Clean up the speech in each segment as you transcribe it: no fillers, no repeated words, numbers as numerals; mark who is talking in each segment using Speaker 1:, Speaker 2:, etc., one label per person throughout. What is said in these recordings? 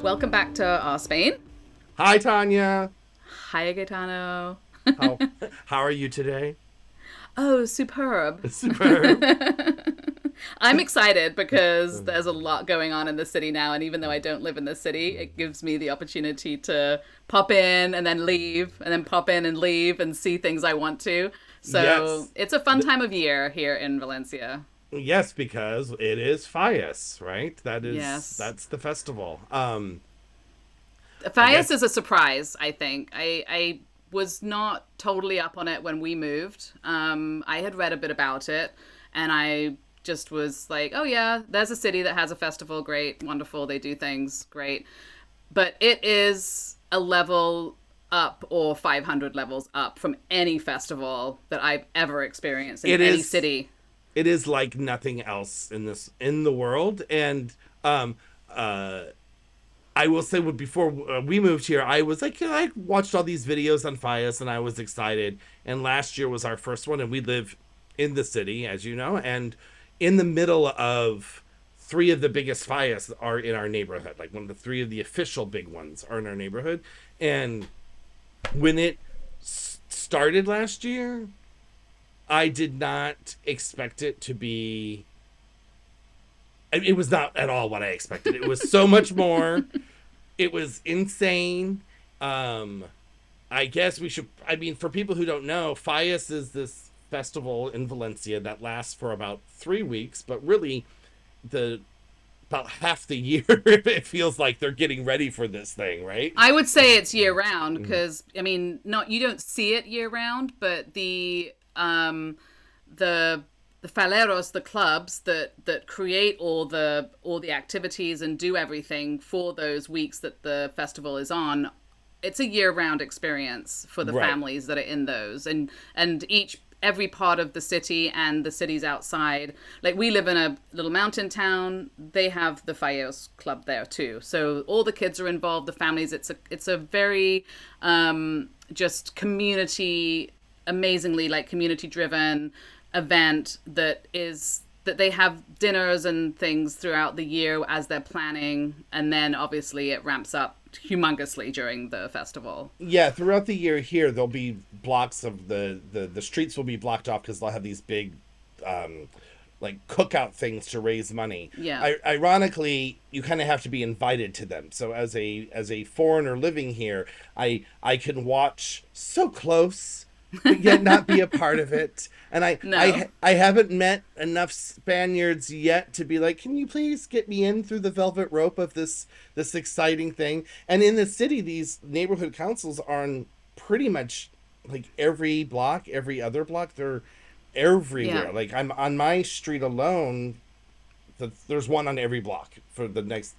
Speaker 1: Welcome back to Spain.
Speaker 2: Hi, Tanya.
Speaker 1: Hi, Gaetano.
Speaker 2: How how are you today?
Speaker 1: Oh, superb.
Speaker 2: Superb.
Speaker 1: I'm excited because there's a lot going on in the city now, and even though I don't live in the city, it gives me the opportunity to pop in and then leave, and then pop in and leave and see things I want to. So
Speaker 2: Yes.
Speaker 1: it's a fun time of year here in Valencia.
Speaker 2: Yes, because it is Fias, right?
Speaker 1: Yes.
Speaker 2: That's the festival. I
Speaker 1: Fallas
Speaker 2: guess
Speaker 1: is a surprise, I think. I was not totally up on it when we moved. I had read a bit about it, and I just was like, oh, yeah, there's a city that has a festival. Great, wonderful. They do things. Great. But it is a level up or 500 levels up from any festival that I've ever experienced in
Speaker 2: it
Speaker 1: any
Speaker 2: is
Speaker 1: city.
Speaker 2: it is like nothing else in the world. And I will say, before we moved here, I was like, I watched all these videos on Fias and I was excited. And last year was our first one, and we live in the city, as you know, and in the middle of three of the biggest Fias are in our neighborhood. Like one of the three of the official big ones are in our neighborhood. And when it started last year, I did not expect it to be. It was not at all what I expected. It was so much more. It was insane. Um, I guess we should. I mean, for people who don't know, Fias is this festival in Valencia that lasts for about 3 weeks, but really, the about half the year, it feels like they're getting ready for this thing, right?
Speaker 1: I would say it's year round because I mean, not you don't see it year round, but the the faleros, the clubs that create all the activities and do everything for those weeks that the festival is on. It's a year round experience for the
Speaker 2: Right.
Speaker 1: families that are in those, and each every part of the city and the cities outside. Like we live in a little mountain town, they have the Fallos club there too. So all the kids are involved, the families. It's a very just community, amazingly like community driven event that they have dinners and things throughout the year as they're planning, and then obviously it ramps up humongously during the festival.
Speaker 2: Yeah, throughout the year here, there'll be blocks of the streets will be blocked off because they'll have these big, um, like cookout things to raise money.
Speaker 1: Yeah.
Speaker 2: Ironically, you kind of have to be invited to them. So as a foreigner living here, I can watch so close, but yet not be a part of it. And
Speaker 1: No.
Speaker 2: I haven't met enough Spaniards yet to be like, can you please get me in through the velvet rope of this exciting thing? And in the city, these neighborhood councils are on pretty much like every block, every other block. They're
Speaker 1: Yeah.
Speaker 2: everywhere. Like I'm on my street alone, there's one on every block for the next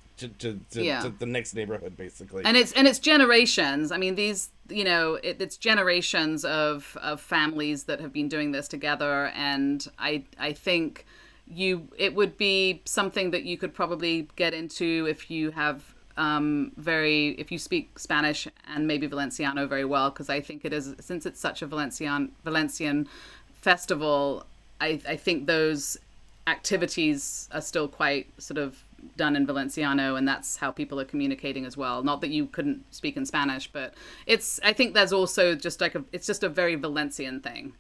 Speaker 1: Yeah.
Speaker 2: to the next neighborhood, basically.
Speaker 1: And it's generations. I mean, these it's generations of families that have been doing this together, and I think it would be something that you could probably get into if you have very if you speak Spanish and maybe Valenciano very well, because I think it is, since it's such a Valencian festival. I think those activities are still quite sort of done in Valenciano, and that's how people are communicating as well. Not that you couldn't speak in Spanish, but I think there's also just like it's just a very Valencian thing.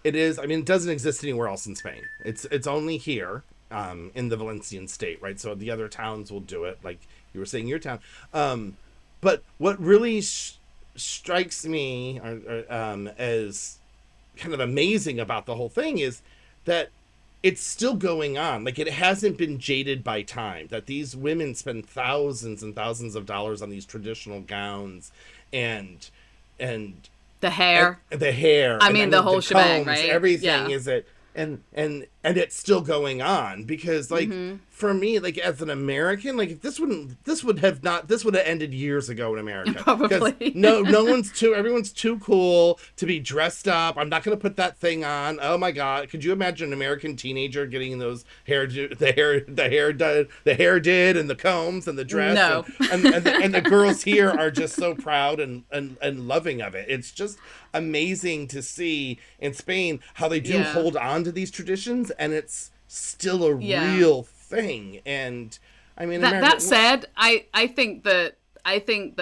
Speaker 2: It is. I mean, it doesn't exist anywhere else in Spain. It's only here, in the Valencian state, right? So the other towns will do it, like you were saying, your town. But what really strikes me, as kind of amazing about the whole thing is that it's still going on. Like it hasn't been jaded by time. That these women spend thousands and thousands of dollars on these traditional gowns, and and
Speaker 1: The hair.
Speaker 2: the hair,
Speaker 1: I
Speaker 2: and I
Speaker 1: mean, the
Speaker 2: mean the
Speaker 1: whole shebang,
Speaker 2: combs,
Speaker 1: right?
Speaker 2: everything
Speaker 1: Yeah.
Speaker 2: is it, and it's still going on because like for me, like as an American, like this would have ended years ago in America because
Speaker 1: Probably.
Speaker 2: everyone's too cool to be dressed up. I'm not gonna put that thing on. Oh my god, could you imagine an American teenager getting those the hair did and the combs and the dress,
Speaker 1: No.
Speaker 2: and the girls here are just so proud and loving of it. It's just amazing to see in Spain how they do
Speaker 1: Yeah.
Speaker 2: hold on to these traditions, and it's still a
Speaker 1: Yeah.
Speaker 2: real thing. And I mean,
Speaker 1: That said, I think that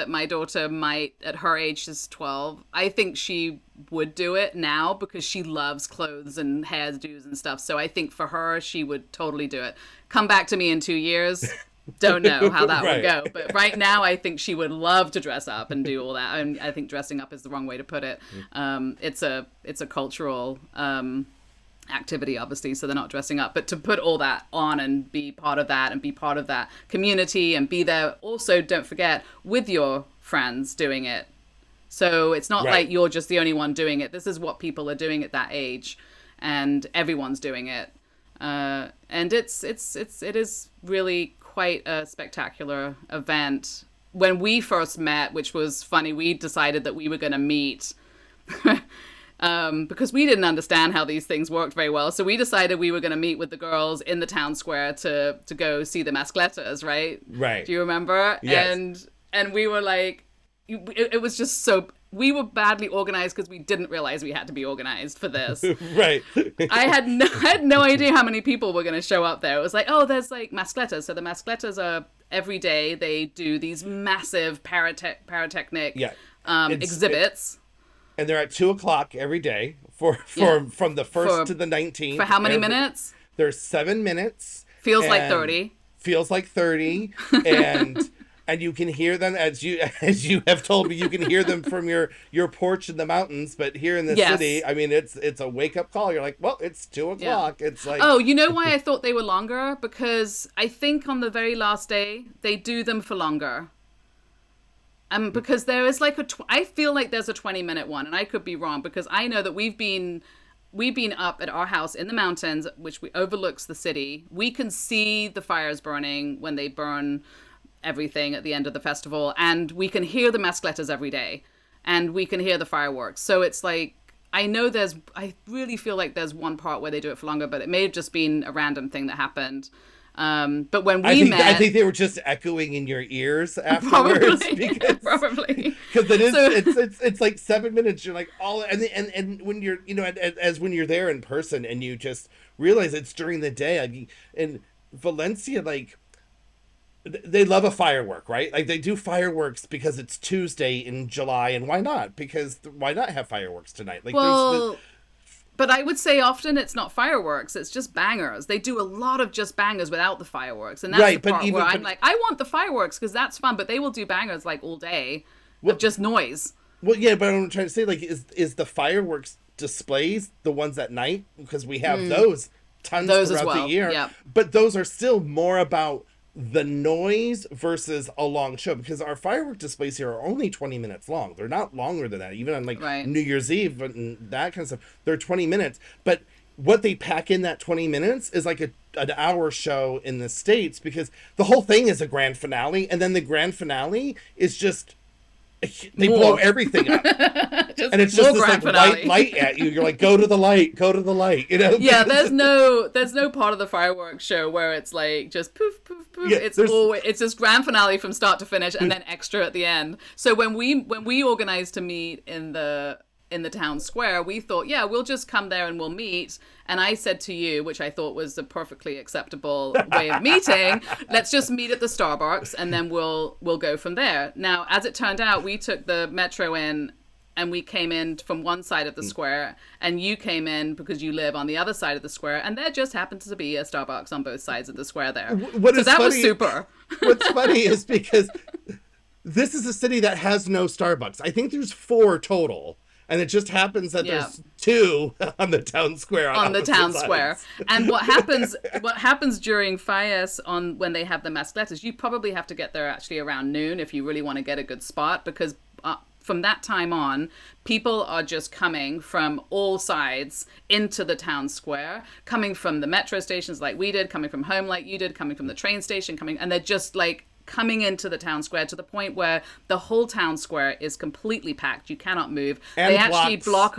Speaker 1: my daughter might, at her age, she's 12. I think she would do it now because she loves clothes and hairdos and stuff. So I think for her, she would totally do it. Come back to me in 2 years. Don't know how that would go. But right now, I think she would love to dress up and do all that. And I think dressing up is the wrong way to put it. It's a cultural activity, obviously, so they're not dressing up, but to put all that on and be part of that and be part of that community and be there also, don't forget, with your friends doing it. So it's not like you're just the only one doing it. This is what people are doing at that age, and everyone's doing it, and it is really quite a spectacular event. When we first met, which was funny, we decided that we were going to meet because we didn't understand how these things worked very well. So we decided we were going to meet with the girls in the town square to go see the mascletas, right?
Speaker 2: Right.
Speaker 1: Do you remember?
Speaker 2: Yes.
Speaker 1: And we were like, it was just so, we were badly organized because we didn't realize we had to be organized for this.
Speaker 2: Right.
Speaker 1: I had no idea how many people were going to show up there. It was like, oh, there's like mascletas. So the mascletas are every day they do these massive pyrotechnic exhibits.
Speaker 2: And they're at 2:00 every day from the 1st to the 19th.
Speaker 1: For how many minutes?
Speaker 2: There's 7 minutes.
Speaker 1: Feels like 30.
Speaker 2: Feels like 30. And you can hear them, as you have told me, you can hear them from your porch in the mountains. But here in the city, I mean, it's a wake up call. You're like, well, it's 2:00. Yeah. It's like,
Speaker 1: oh, you know why I thought they were longer? Because I think on the very last day they do them for longer. Because there is like I feel like there's a 20-minute one, and I could be wrong because I know that we've been up at our house in the mountains, which overlooks the city. We can see the fires burning when they burn everything at the end of the festival, and we can hear the mascletas every day, and we can hear the fireworks. So it's like, I really feel like there's one part where they do it for longer, but it may have just been a random thing that happened. But when we met,
Speaker 2: I think they were just echoing in your ears afterwards.
Speaker 1: Probably
Speaker 2: because it's like 7 minutes. You're like and when you're as when you're there in person and you just realize it's during the day. I mean, in Valencia, like they love a firework, right? Like they do fireworks because it's Tuesday in July, and why not? Because why not have fireworks tonight? Like
Speaker 1: But I would say often it's not fireworks, it's just bangers. They do a lot of just bangers without the fireworks. And that's the part where I'm like, I want the fireworks because that's fun, but they will do bangers like all day of just noise.
Speaker 2: Well, yeah, but I'm trying to say, like, is the fireworks displays the ones at night? Because we have those tons throughout the year.
Speaker 1: Yep.
Speaker 2: But those are still more about the noise versus a long show, because our firework displays here are only 20 minutes long. They're not longer than that, even on like New Year's Eve and that kind of stuff. They're 20 minutes, but what they pack in that 20 minutes is like an hour show in the States, because the whole thing is a grand finale, and then the grand finale is just they blow everything up. And it's just this like white light at you. You're like, go to the light, you know?
Speaker 1: Yeah, there's no part of the fireworks show where it's like just poof, poof, poof. Yeah, it's just grand finale from start to finish and then extra at the end. So when we organized to meet in the town square, we thought, yeah, we'll just come there and we'll meet. And I said to you, which I thought was a perfectly acceptable way of meeting, let's just meet at the Starbucks and then we'll go from there. Now, as it turned out, we took the metro in and we came in from one side of the square, and you came in because you live on the other side of the square, and there just happened to be a Starbucks on both sides of the square there. Was super.
Speaker 2: What's funny is because this is a city that has no Starbucks. I think there's 4 total. And it just happens that there's 2 on the town square.
Speaker 1: On the town square. And what happens during Fallas when they have the mascletas, you probably have to get there actually around noon if you really want to get a good spot, because from that time on, people are just coming from all sides into the town square, coming from the metro stations like we did, coming from home like you did, coming from the train station, and they're just like coming into the town square to the point where the whole town square is completely packed. You cannot move.
Speaker 2: And
Speaker 1: they actually block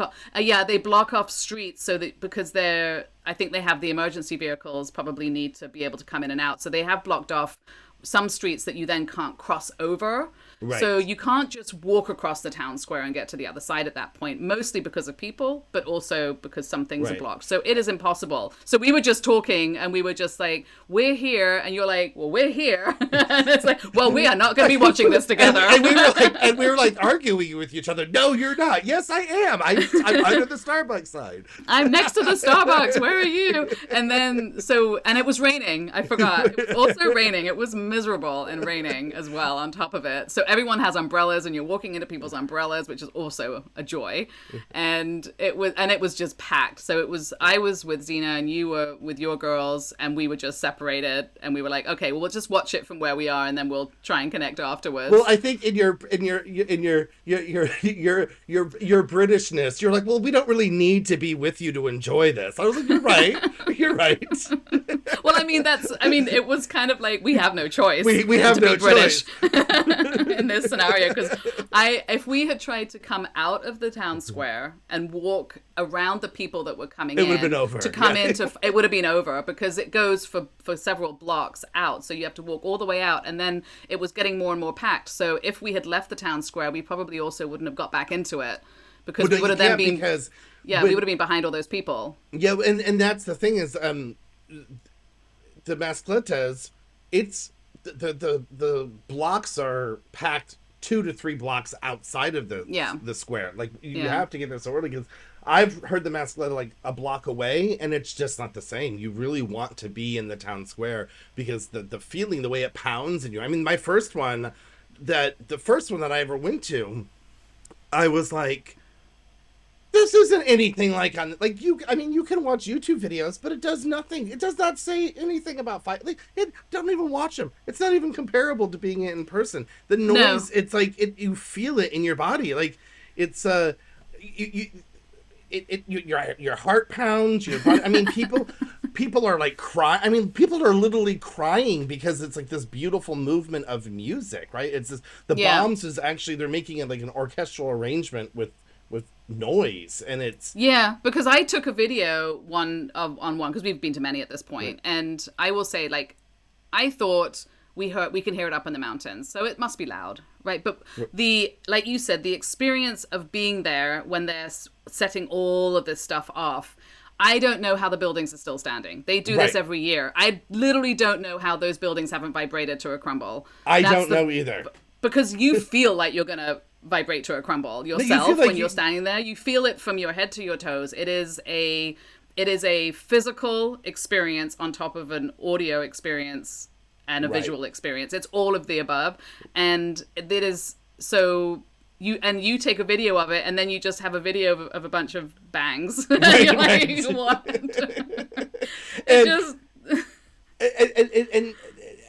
Speaker 1: off streets so that, because I think they have the emergency vehicles probably need to be able to come in and out. So they have blocked off some streets that you then can't cross over.
Speaker 2: Right.
Speaker 1: So you can't just walk across the town square and get to the other side at that point, mostly because of people, but also because some things are
Speaker 2: Right.
Speaker 1: blocked. So it is impossible. So we were just talking and we were just like, we're here. And you're like, well, we're here. And it's like, well, we are not going to be watching this together.
Speaker 2: and we were like arguing with each other. No, you're not. Yes, I am. I'm under the Starbucks sign.
Speaker 1: I'm next to the Starbucks. Where are you? And then, and it was raining. I forgot. It was also raining. It was miserable and raining as well on top of it. So everyone has umbrellas and you're walking into people's umbrellas, which is also a joy. And it was just packed. So I was with Zena and you were with your girls and we were just separated and we were like, okay, well, we'll just watch it from where we are and then we'll try and connect afterwards.
Speaker 2: Well, I think in your Britishness, you're like, well, we don't really need to be with you to enjoy this. I was like, you're right. You're right.
Speaker 1: Well, it was kind of like we have no choice.
Speaker 2: We have no
Speaker 1: British
Speaker 2: choice
Speaker 1: in this scenario, because if we had tried to come out of the town square and walk around the people that were coming in,
Speaker 2: would have been over.
Speaker 1: To come into it would have been over because it goes for several blocks out, so you have to walk all the way out, and then it was getting more and more packed. So if we had left the town square, we probably also wouldn't have got back into it because we would have then been we would have been behind all those people.
Speaker 2: Yeah, and that's the thing is the Mascletas, it's the blocks are packed 2 to 3 blocks outside of the square. Like you have to get there so early because I've heard the Mascleta like a block away and it's just not the same. You really want to be in the town square because the feeling, the way it pounds in you. I mean, the first one that I ever went to, I was like, this isn't anything like you can watch YouTube videos, but it does nothing. It does not say anything about fight. Like, don't even watch them. It's not even comparable to being in person. The noise, it's like you feel it in your body. Like it's your heart pounds. Your body, I mean, people are like crying. I mean, people are literally crying because it's like this beautiful movement of music, right? It's this, the bombs is actually, they're making it like an orchestral arrangement with noise, and it's
Speaker 1: because I took a video on one because we've been to many at this point, and I will say, like, I thought we can hear it up in the mountains, so it must be loud, right? But like you said, the experience of being there when they're setting all of this stuff off, I don't know how the buildings are still standing. They do this every year. I literally don't know how those buildings haven't vibrated to a crumble.
Speaker 2: I don't know either,
Speaker 1: because you feel like you're gonna vibrate to a crumble yourself when you're standing there. You feel it from your head to your toes. It is a physical experience on top of an audio experience and a visual experience. It's all of the above, and it is so. You take a video of it, and then you just have a video of a bunch of bangs. You're like, what?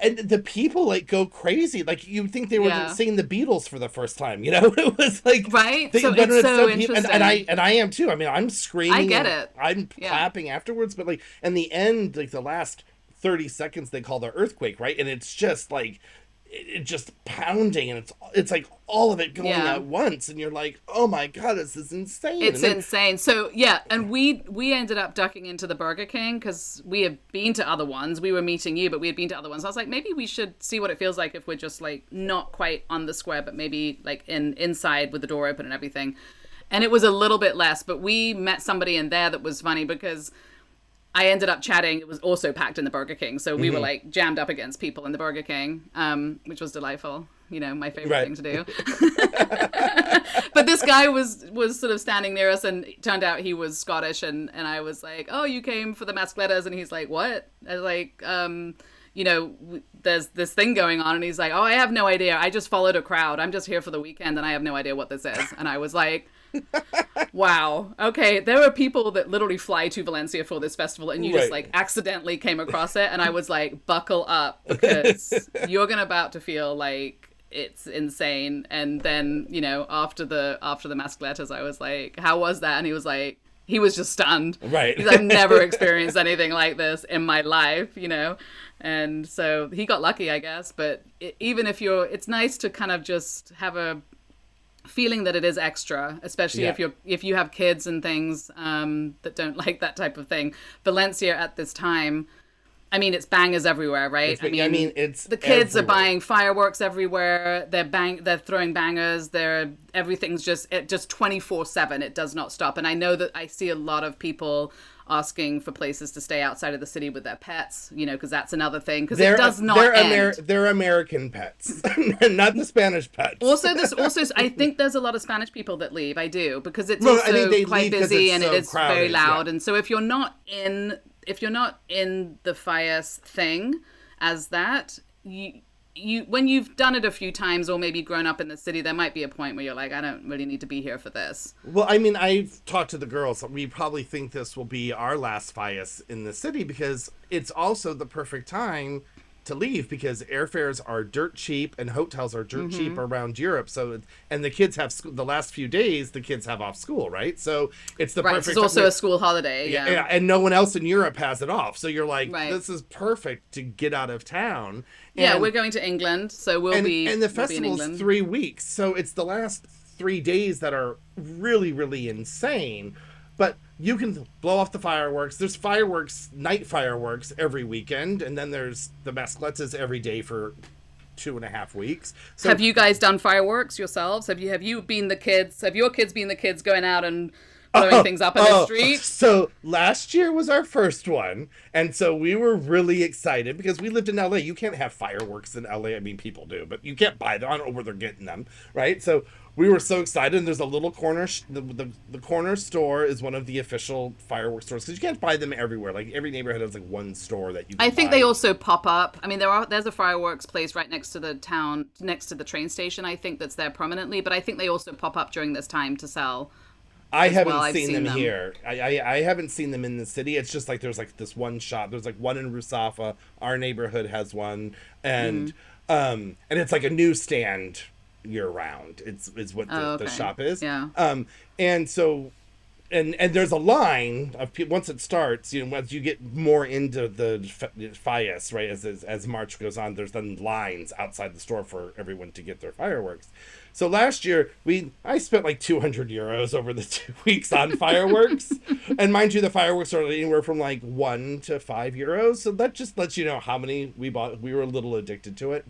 Speaker 2: And the people like go crazy. Like you'd think they were seeing the Beatles for the first time. You know, it was like
Speaker 1: so it's so interesting.
Speaker 2: And I am too. I mean, I'm screaming.
Speaker 1: I get it.
Speaker 2: I'm clapping afterwards, but like in the end, like the last 30 seconds, they call the earthquake, right? And it's just like it just pounding, and it's like all of it going at once, and you're like, oh my god, this is insane.
Speaker 1: It's insane. So and we ended up ducking into the Burger King because we had been to other ones. We were meeting you, but we had been to other ones. I was like, maybe we should see what it feels like if we're just like not quite on the square, but maybe like inside with the door open and everything. And it was a little bit less, but we met somebody in there that was funny because I ended up chatting. It was also packed in the Burger King. So we were like jammed up against people in the Burger King, which was delightful. You know, my favorite thing to do. But this guy was sort of standing near us, and it turned out he was Scottish. And I was like, oh, you came for the Mascletas? And he's like, what? I was like, you know, there's this thing going on. And he's like, oh, I have no idea. I just followed a crowd. I'm just here for the weekend, and I have no idea what this is. And I was like, wow. Okay, there are people that literally fly to Valencia for this festival, and you just like accidentally came across it, and I was like, buckle up, because you're about to feel like it's insane. And then, you know, after the Mascletas, I was like, how was that? And he was just stunned.
Speaker 2: Right.
Speaker 1: I've never experienced anything like this in my life, you know. And so he got lucky, I guess. But even if it's nice to kind of just have a feeling that it is extra, especially if you have kids and things that don't like that type of thing. Valencia at this time, I mean, it's bangers everywhere, right?
Speaker 2: It's
Speaker 1: The kids are
Speaker 2: everywhere.
Speaker 1: buying fireworks everywhere. They're throwing bangers. Everything's just 24/7. It does not stop. And I know that I see a lot of people asking for places to stay outside of the city with their pets, because that's another thing, because it does not end.
Speaker 2: They're American pets, not the Spanish pets.
Speaker 1: Also, I think there's a lot of Spanish people that leave. I do, because it's
Speaker 2: Well,
Speaker 1: also
Speaker 2: they
Speaker 1: quite
Speaker 2: leave 'cause
Speaker 1: busy
Speaker 2: it's
Speaker 1: and
Speaker 2: so
Speaker 1: it is
Speaker 2: crowded,
Speaker 1: very loud.
Speaker 2: yeah.
Speaker 1: And so if you're not in the Fias thing as that, you when you've done it a few times or maybe grown up in the city, there might be a point where you're like, I don't really need to be here for this.
Speaker 2: Well, I mean, I've talked to the girls. We probably think this will be our last Fias in the city because it's also the perfect time to leave because airfares are dirt cheap and hotels are dirt cheap around Europe. So, and the kids have the last few days, the kids have off school, right? So it's the perfect.
Speaker 1: It's also a school holiday.
Speaker 2: Yeah, and no one else in Europe has it off. So you're like,
Speaker 1: Right.
Speaker 2: this is perfect to get out of town.
Speaker 1: Yeah, we're going to England, so we'll be.
Speaker 2: And the
Speaker 1: we'll be in
Speaker 2: festival's
Speaker 1: England.
Speaker 2: 3 weeks, so it's the last 3 days that are really, really insane. But you can blow off the fireworks. There's night fireworks every weekend, and then there's the masclettes every day for 2.5 weeks. So
Speaker 1: Have you guys done fireworks yourselves? Have you been the kids? Have your kids been the kids going out and blowing things up in the street?
Speaker 2: So last year was our first one, and so we were really excited because we lived in LA. You can't have fireworks in LA. I mean, people do, but you can't buy them. I don't know where they're getting them, right? So we were so excited. And there's a little corner. The corner store is one of the official fireworks stores because you can't buy them everywhere. Like every neighborhood has like one store that you can
Speaker 1: I think
Speaker 2: buy.
Speaker 1: they also pop up. I mean, there's a fireworks place right next to the town, next to the train station. I think that's there permanently, but I think they also pop up during this time to sell.
Speaker 2: I haven't
Speaker 1: I've
Speaker 2: seen them
Speaker 1: them
Speaker 2: here. I haven't seen them in the city. It's just like there's like this one shop. There's like one in Rusafa. Our neighborhood has one, and it's like a newsstand year round. Is what the shop is.
Speaker 1: Yeah.
Speaker 2: And so. And there's a line of people once it starts. Once you get more into the Fias, right? As March goes on, there's then lines outside the store for everyone to get their fireworks. So last year I spent like 200 euros over the 2 weeks on fireworks, and mind you, the fireworks are anywhere from like 1 to 5 euros. So that just lets you know how many we bought. We were a little addicted to it,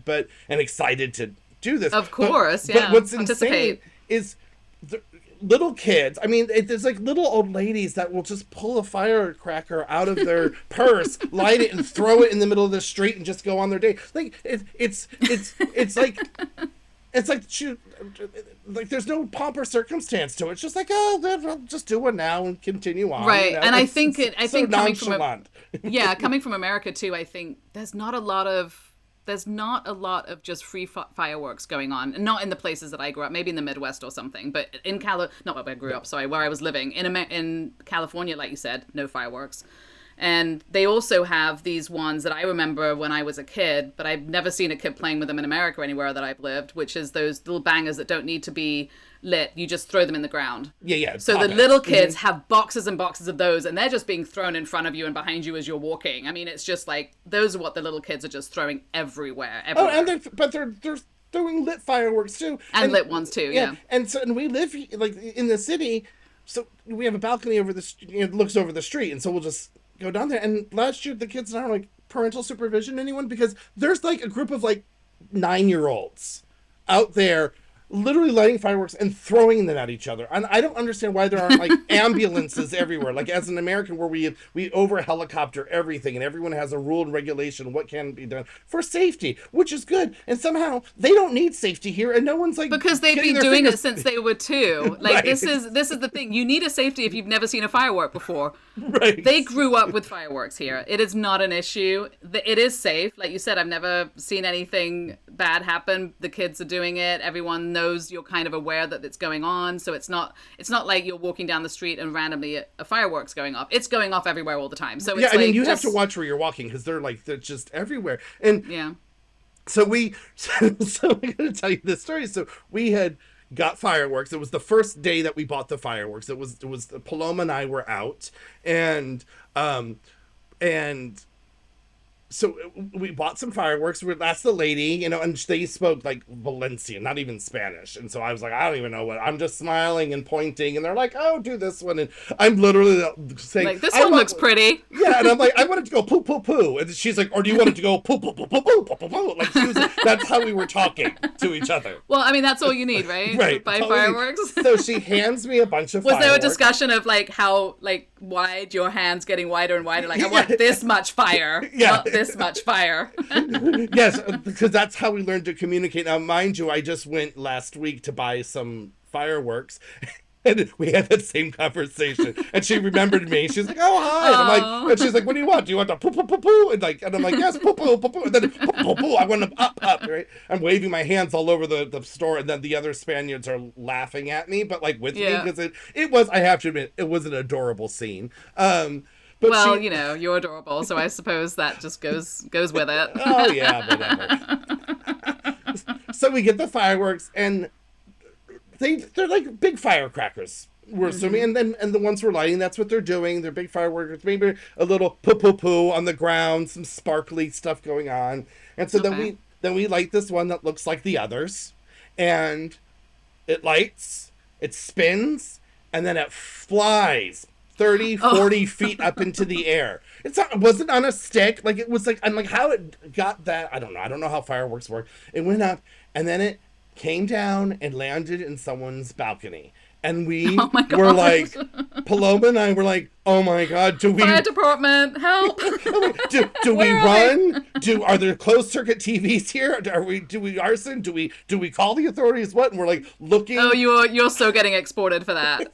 Speaker 2: and excited to do this.
Speaker 1: Of course,
Speaker 2: but
Speaker 1: yeah.
Speaker 2: what's
Speaker 1: Participate.
Speaker 2: insane is little kids. I mean, there's like little old ladies that will just pull a firecracker out of their purse, light it, and throw it in the middle of the street and just go on their day. Like it's like. It's like there's no pomp or circumstance to it. It's just like, I'll just do one now and continue on.
Speaker 1: Right, and I think
Speaker 2: so
Speaker 1: coming from
Speaker 2: nonchalant.
Speaker 1: coming from America too, I think there's not a lot of just free fireworks going on, and not in the places that I grew up. Maybe in the Midwest or something, but in not where I grew up. Sorry, where I was living in California, like you said, no fireworks. And they also have these ones that I remember when I was a kid, but I've never seen a kid playing with them in America anywhere that I've lived, which is those little bangers that don't need to be lit. You just throw them in the ground.
Speaker 2: Yeah.
Speaker 1: So the little kids have boxes and boxes of those, and they're just being thrown in front of you and behind you as you're walking. I mean, it's just like, those are what the little kids are just throwing everywhere.
Speaker 2: Oh, and they're throwing lit fireworks too.
Speaker 1: And lit ones too, yeah.
Speaker 2: And we live like in the city, so we have a balcony over it looks over the street, and so we'll just go down there. And last year the kids and I were like, parental supervision, anyone? Because there's like a group of like 9-year-olds out there literally lighting fireworks and throwing them at each other. And I don't understand why there aren't like ambulances everywhere. Like as an American, where we over helicopter everything and everyone has a rule and regulation what can be done for safety, which is good. And somehow they don't need safety here, and no one's like,
Speaker 1: because they've been doing it since they were 2. Like
Speaker 2: Right.
Speaker 1: this is the thing. You need a safety if you've never seen a firework before.
Speaker 2: Right.
Speaker 1: They grew up with fireworks here. It is not an issue. It is safe. Like you said, I've never seen anything bad happen. The kids are doing it. Everyone knows you're kind of aware that it's going on. So it's not like you're walking down the street and randomly a firework's going off. It's going off everywhere all the time. So it's
Speaker 2: you have to watch where you're walking because they're just everywhere. And
Speaker 1: yeah.
Speaker 2: so I'm going to tell you this story. So we had got fireworks. It was the first day that we bought the fireworks. It was Paloma and I were out, and so we bought some fireworks. That's the lady, and they spoke like Valencian, not even Spanish. And so I was like, I don't even know what. I'm just smiling and pointing, and they're like, "Oh, do this one," and I'm literally saying,
Speaker 1: Like, this one looks pretty.
Speaker 2: Yeah, and I'm like, I want it to go poo poo poo, and she's like, or do you want it to go poo poo poo poo poo poo poo poo? Like that's how we were talking to each other.
Speaker 1: Well, I mean, that's all you need, right?
Speaker 2: Right.
Speaker 1: Buy
Speaker 2: Totally.
Speaker 1: fireworks.
Speaker 2: So she hands me a bunch of
Speaker 1: Was
Speaker 2: fireworks.
Speaker 1: there a discussion of like how like wide your hands getting wider and wider? Like, I want this much fire, not this much fire.
Speaker 2: Yes, because that's how we learned to communicate. Now, mind you, I just went last week to buy some fireworks. And we had that same conversation, and she remembered me. She's like, "Oh, hi!" And I'm like, and she's like, "What do you want? Do you want the poo poo poo poo?" And I'm like, "Yes, poo poo poo poo." And then poo poo poo. I want them up, right? I'm waving my hands all over the store, and then the other Spaniards are laughing at me, but like with me because it was. I have to admit, it was an adorable scene. But
Speaker 1: well, you're adorable, so I suppose that just goes with it.
Speaker 2: Oh yeah, whatever. So we get the fireworks, and they're like big firecrackers, we're assuming, and the ones we're lighting, that's what they're doing. They're big fireworks, maybe a little poo poo poo on the ground, some sparkly stuff going on. And so then we light this one that looks like the others, and it lights, it spins, and then it flies 30, 40 feet up into the air. It wasn't on a stick. Like, it was like, I'm like, how it got that, I don't know. I don't know how fireworks work. It went up, and then it came down and landed in someone's balcony. And we were like, Paloma and I were like, oh my God,
Speaker 1: Fire department, help.
Speaker 2: do we run? Are there closed circuit TVs here? Do we arson? Do we call the authorities? What? And we're like looking.
Speaker 1: Oh, you're so getting exported for that.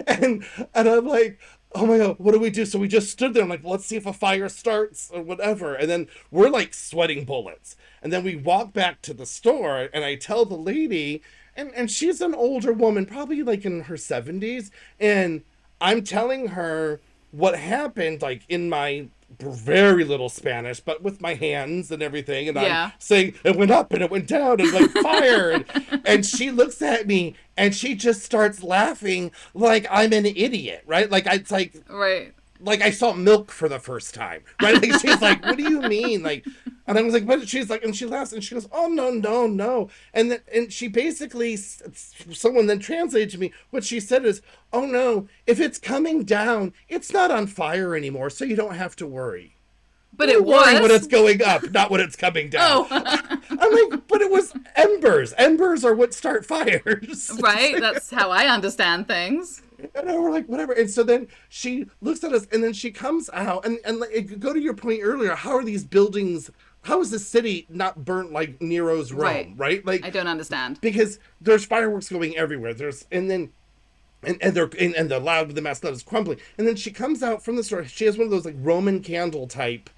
Speaker 2: and I'm like, oh my God, what do we do? So we just stood there. I'm like, let's see if a fire starts or whatever. And then we're like sweating bullets. And then we walk back to the store, and I tell the lady, and she's an older woman, probably like in her 70s. And I'm telling her what happened, like in my very little Spanish, but with my hands and everything. And I'm saying it went up and it went down and like fire. And she looks at me and she just starts laughing like I'm an idiot, right? Like it's like,
Speaker 1: right.
Speaker 2: Like I saw milk for the first time, right? Like she's like, what do you mean? Like, and I was like, but she's like, and she laughs and she goes, oh no. And she basically, someone then translated to me, what she said is, oh no, if it's coming down, it's not on fire anymore, so you don't have to worry.
Speaker 1: But it was
Speaker 2: when it's going up, not when it's coming down. Oh. I'm like, but it was embers. Embers are what start fires.
Speaker 1: Right, that's how I understand things.
Speaker 2: And we're like, whatever. And so then she looks at us, and then she comes out, and go to your point earlier. How are these buildings? How is the city not burnt like Nero's Rome? Right? Like
Speaker 1: I don't understand,
Speaker 2: because there's fireworks going everywhere. And the loud, the mass is crumbling. And then she comes out from the store. She has one of those like Roman candle type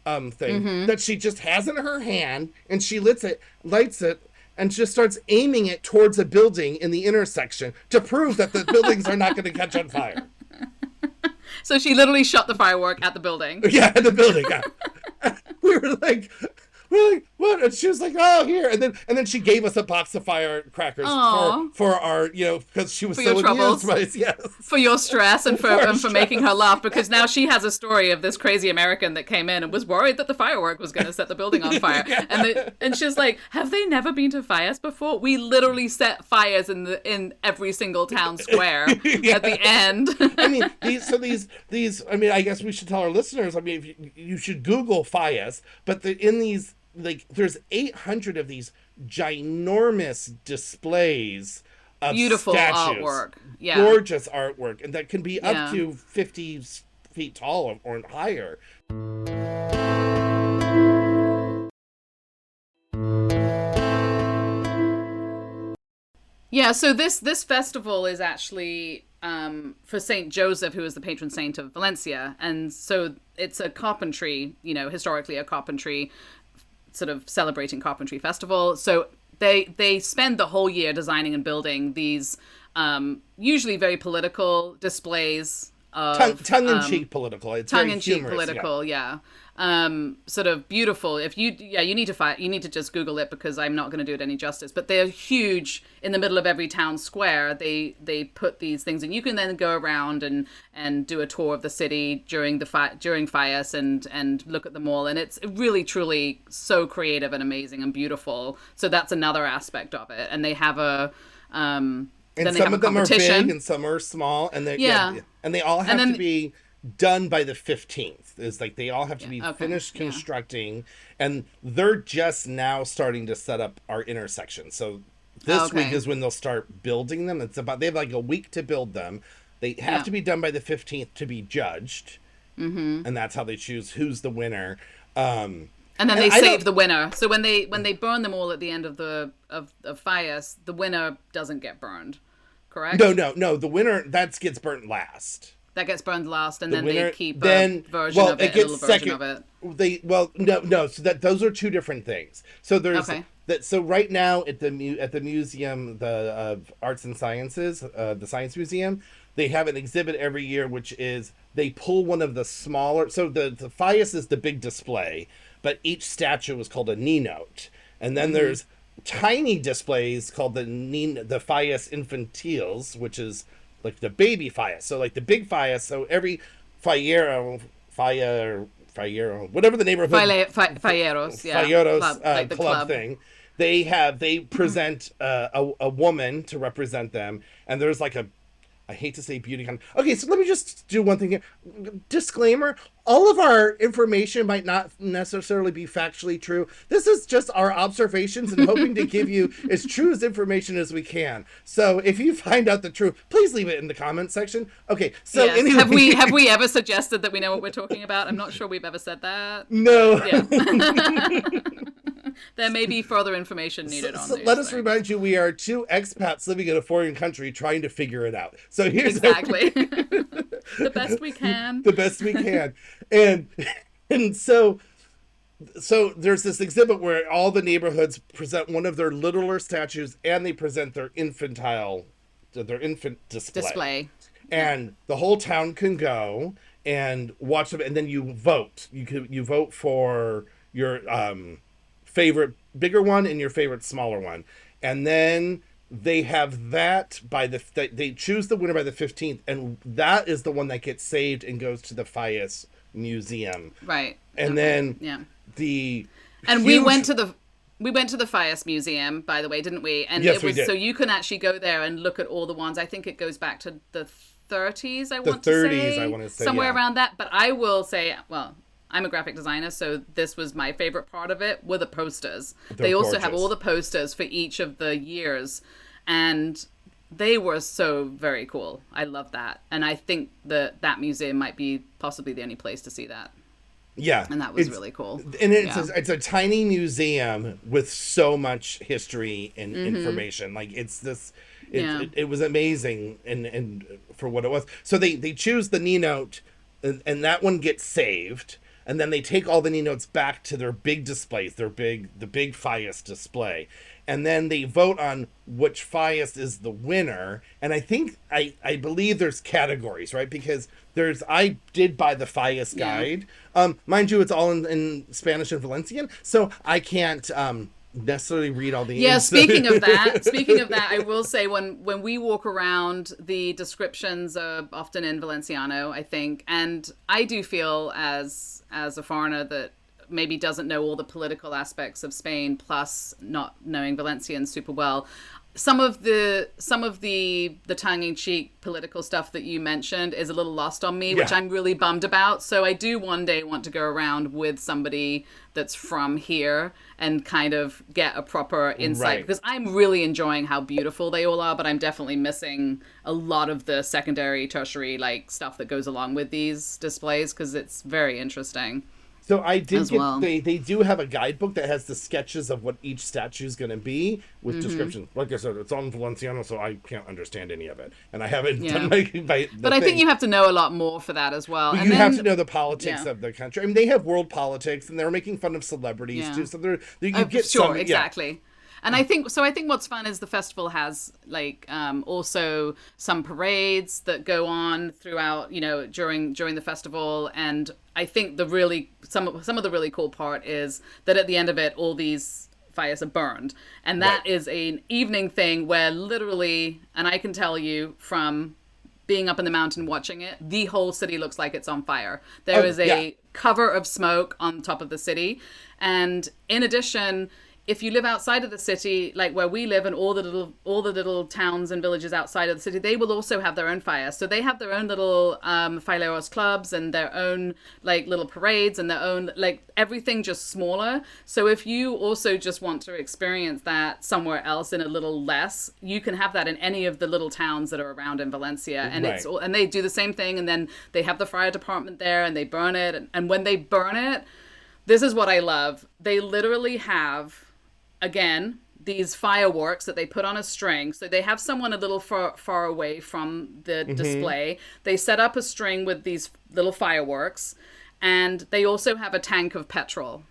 Speaker 2: thing that she just has in her hand, and she lights it. And just starts aiming it towards a building in the intersection to prove that the buildings are not going to catch on fire.
Speaker 1: So she literally shot the firework at the building.
Speaker 2: Yeah, at the building. Yeah. We were like, what? And she was like, oh, here. And then she gave us a box of firecrackers for our, because she was
Speaker 1: for
Speaker 2: so
Speaker 1: your troubles,
Speaker 2: yes.
Speaker 1: For your stress and for making her laugh, because now she has a story of this crazy American that came in and was worried that the firework was going to set the building on fire. Yeah. And she's like, have they never been to fires before? We literally set fires in every single town square at the end.
Speaker 2: I mean, these. I mean, I guess we should tell our listeners. I mean, if you should Google fires, but in these. Like there's 800 of these ginormous displays of
Speaker 1: beautiful
Speaker 2: statues,
Speaker 1: artwork,
Speaker 2: gorgeous artwork, and that can be up to 50 feet tall or higher.
Speaker 1: Yeah, so this festival is actually for Saint Joseph, who is the patron saint of Valencia, and so it's a carpentry, historically a carpentry. Sort of celebrating carpentry festival. So they spend the whole year designing and building these usually very political displays of
Speaker 2: tongue-in-cheek political. It's very
Speaker 1: tongue-in-cheek
Speaker 2: humorous,
Speaker 1: political, yeah. Sort of beautiful. If you need to just Google it, because I'm not going to do it any justice. But they're huge in the middle of every town square. They put these things, and you can then go around and do a tour of the city during Fallas and look at them all. And it's really truly so creative and amazing and beautiful. So that's another aspect of it. And they have
Speaker 2: and
Speaker 1: then
Speaker 2: some of them are
Speaker 1: competition.
Speaker 2: big and some are small, and and they all have
Speaker 1: then,
Speaker 2: to be done by the 15th. Is like they all have to be finished
Speaker 1: yeah.
Speaker 2: constructing, and they're just now starting to set up our intersection. So this week is when they'll start building them. They have like a week to build them. They have to be done by the 15th to be judged, and that's how they choose who's the winner.
Speaker 1: And then they save the winner. So when they burn them all at the end of Fallas, the winner doesn't get burned, correct?
Speaker 2: No. The winner gets burnt last.
Speaker 1: That gets burned last, and then they keep
Speaker 2: a
Speaker 1: version of it, a little version of it.
Speaker 2: No. So those are two different things. So there's that. So right now at the museum, of Arts and Sciences, the Science Museum, they have an exhibit every year, which is they pull one of the smaller. So the Fallas is the big display, but each statue is called a Ninot, and then there's tiny displays called the Fallas Infantiles, which is like the baby Fallas. So like the big Fallas, so every Fallero, whatever the neighborhood
Speaker 1: Falleros, yeah,
Speaker 2: club thing, they present a woman to represent them, and there's like I hate to say beauty contest. Okay, so let me just do one thing here. Disclaimer, all of our information might not necessarily be factually true. This is just our observations and hoping to give you as true as information as we can. So if you find out the truth, please leave it in the comment section. Okay, so
Speaker 1: anyway. Have we ever suggested that we know what we're talking about? I'm not sure we've ever said that.
Speaker 2: No.
Speaker 1: Yeah. There may be further information needed on these.
Speaker 2: Let us remind you, we are two expats living in a foreign country trying to figure it out. So here's
Speaker 1: exactly the best we can.
Speaker 2: The best we can, and so there's this exhibit where all the neighborhoods present one of their littler statues, and they present their infant display. And the whole town can go and watch them, and then you vote. You vote for your favorite bigger one and your favorite smaller one, and then they have that they choose the winner by the 15th, and that is the one that gets saved and goes to the Fallas Museum,
Speaker 1: right?
Speaker 2: And then
Speaker 1: we went to the Fallas Museum, by the way, didn't we? And
Speaker 2: yes, we did.
Speaker 1: So you can actually go there and look at all the ones. I think it goes back to the 30s. I want to say somewhere around that. But I will say, well, I'm a graphic designer, so this was my favorite part of it, were the posters. They also have all the posters for each of the years, and they were so very cool. I love that. And I think that museum might be possibly the only place to see that.
Speaker 2: Yeah.
Speaker 1: And that was really cool.
Speaker 2: And it's a tiny museum with so much history and information. Like it was amazing and for what it was. So they choose the Ninot, and that one gets saved. And then they take all the Ninots back to their big displays, the big Fallas display. And then they vote on which Fallas is the winner. And I think, I believe there's categories, right? Because I did buy the Fallas guide. Mind you, it's all in Spanish and Valencian. So I can't necessarily read all the
Speaker 1: speaking of that, I will say when we walk around, the descriptions are often in Valenciano, I think, and I do feel as a foreigner that maybe doesn't know all the political aspects of Spain, plus not knowing Valencian super well, some of the tongue-in-cheek political stuff that you mentioned is a little lost on me, which I'm really bummed about. So I do one day want to go around with somebody that's from here and kind of get a proper insight, because I'm really enjoying how beautiful they all are, but I'm definitely missing a lot of the secondary, tertiary stuff that goes along with these displays, because it's very interesting.
Speaker 2: So I did they do have a guidebook that has the sketches of what each statue is going to be with descriptions. Like I said, it's on Valenciano, so I can't understand any of it, and I haven't done
Speaker 1: But I think you have to know a lot more for that as well.
Speaker 2: But you have to know the politics of the country. I mean, they have world politics, and they're making fun of celebrities too. So you get
Speaker 1: exactly. And I think what's fun is the festival has like also some parades that go on throughout, during the festival. And I think some of the really cool part is that at the end of it, all these fires are burned, and that is an evening thing where literally, and I can tell you from being up in the mountain watching it, the whole city looks like it's on fire. There is a cover of smoke on top of the city, and in addition, if you live outside of the city, like where we live, and all the little towns and villages outside of the city, they will also have their own fires. So they have their own little Fileros clubs and their own like little parades and their own like everything just smaller. So if you also just want to experience that somewhere else in a little less, you can have that in any of the little towns that are around in Valencia, and and they do the same thing. And then they have the fire department there, and they burn it. And when they burn it, this is what I love. They literally have, again, these fireworks that they put on a string. So they have someone a little far away from the display. They set up a string with these little fireworks, and they also have a tank of petrol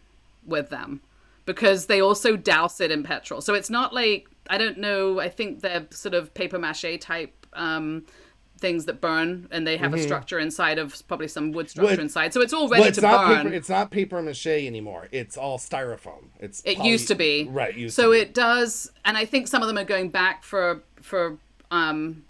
Speaker 1: with them because they also douse it in petrol. So it's not like, I don't know, I think they're sort of paper mache type things that burn, and they have a structure inside of probably some wood structure inside, so it's all ready to burn.
Speaker 2: It's not paper mache anymore. It's all styrofoam. It
Speaker 1: used to be,
Speaker 2: right?
Speaker 1: It does, and I think some of them are going back for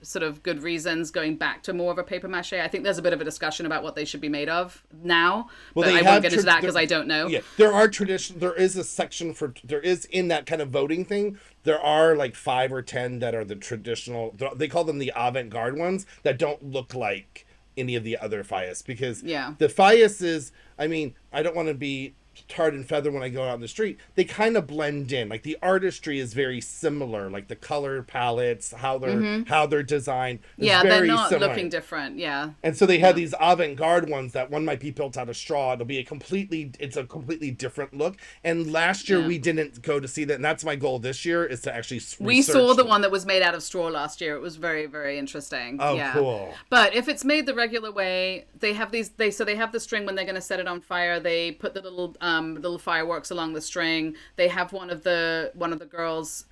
Speaker 1: sort of good reasons, going back to more of a paper mache. I think there's a bit of a discussion about what they should be made of now, but I won't get into that because I don't know.
Speaker 2: Yeah, there are tradition. There is a section there is in that kind of voting thing. There are like 5 or 10 that are the traditional. They call them the avant-garde ones that don't look like any of the other Fallas, because the Fallas is. I mean, I don't want to be tarred and feather when I go out in the street. They kind of blend in. Like the artistry is very similar, like the color palettes, how they're designed.
Speaker 1: They're not similar. Looking different. Yeah.
Speaker 2: And so they have these avant-garde ones that one might be built out of straw. It's a completely different look. And last year we didn't go to see that, and that's my goal this year is to actually
Speaker 1: we saw the one that was made out of straw last year. It was very, very interesting.
Speaker 2: Oh, cool.
Speaker 1: But if it's made the regular way, they have they have the string when they're going to set it on fire. They put the little fireworks along the string. They have one of the girls,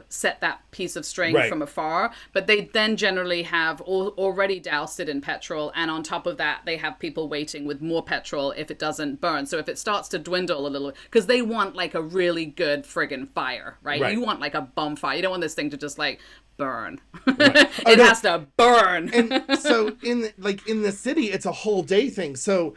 Speaker 1: set that piece of string from afar. But they then generally have already doused it in petrol, and on top of that, they have people waiting with more petrol if it doesn't burn. So if it starts to dwindle a little, because they want like a really good friggin' fire, right? You want like a bonfire. You don't want this thing to just like burn. Right. It has to burn.
Speaker 2: And so in the city, it's a whole day thing. So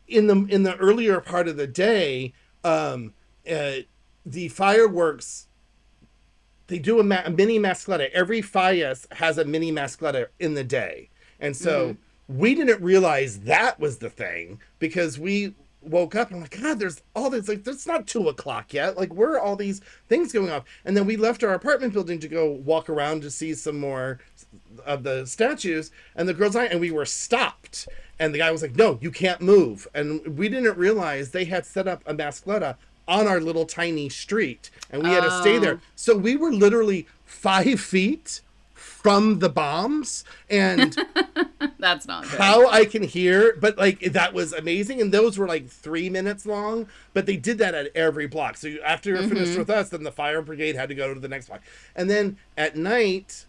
Speaker 2: in the earlier part of the day, the fireworks, they do a mini mascleta. Every Fallas has a mini mascleta in the day. And so we didn't realize that was the thing, because we woke up and I'm like, God, there's all this, like, it's not 2:00 yet. Like, where are all these things going off? And then we left our apartment building to go walk around to see some more of the statues, and the girls and we were stopped. And the guy was like, no, you can't move. And we didn't realize they had set up a mascleta on our little tiny street, and we had to stay there. So we were literally 5 feet from the bombs, and
Speaker 1: that's not good.
Speaker 2: How I can hear, but like that was amazing. And those were like 3 minutes long, but they did that at every block. So after you're finished with us, then the fire brigade had to go to the next block. And then at night,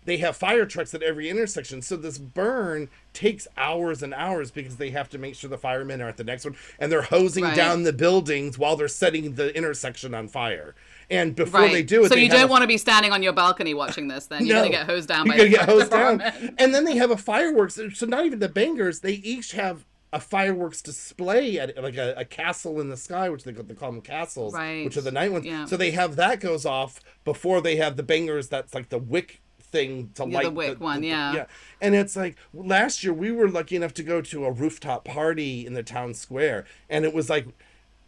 Speaker 2: they have fire trucks at every intersection. So this burn takes hours and hours because they have to make sure the firemen are at the next one, and they're hosing down the buildings while they're setting the intersection on fire. And before they do it,
Speaker 1: so you don't want to be standing on your balcony watching this. Then you're gonna get hosed down. You're gonna get hosed down.
Speaker 2: And then they have a fireworks. So not even the bangers. They each have a fireworks display at like a castle in the sky, which they call them castles, which are the night ones. Yeah. So they have that goes off before they have the bangers. That's like the wick thing to light
Speaker 1: the wick one. Yeah.
Speaker 2: And it's like last year we were lucky enough to go to a rooftop party in the town square, and it was like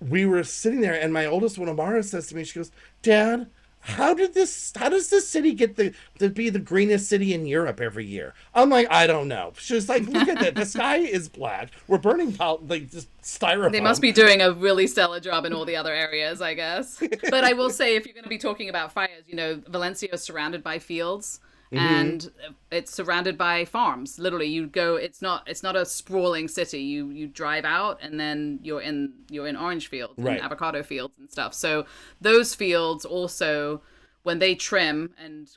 Speaker 2: we were sitting there, and my oldest one, Amara, says to me, she goes, Dad, how does this city get to be the greenest city in Europe every year? I'm like, I don't know. She's like, look at that. The sky is black. We're burning like just styrofoam.
Speaker 1: They must be doing a really stellar job in all the other areas, I guess. But I will say, if you're going to be talking about fires, Valencia is surrounded by fields. and it's surrounded by farms. Literally, you go. It's not a sprawling city. You drive out, and then you're in orange fields and
Speaker 2: Right.
Speaker 1: avocado fields and stuff. So those fields also, when they trim and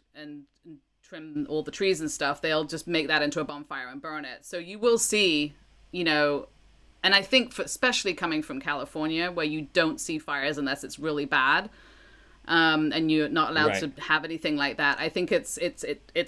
Speaker 1: trim all the trees and stuff, they'll just make that into a bonfire and burn it. So you will see, and I think especially coming from California, where you don't see fires unless it's really bad, and you're not allowed to have anything like that. I think it's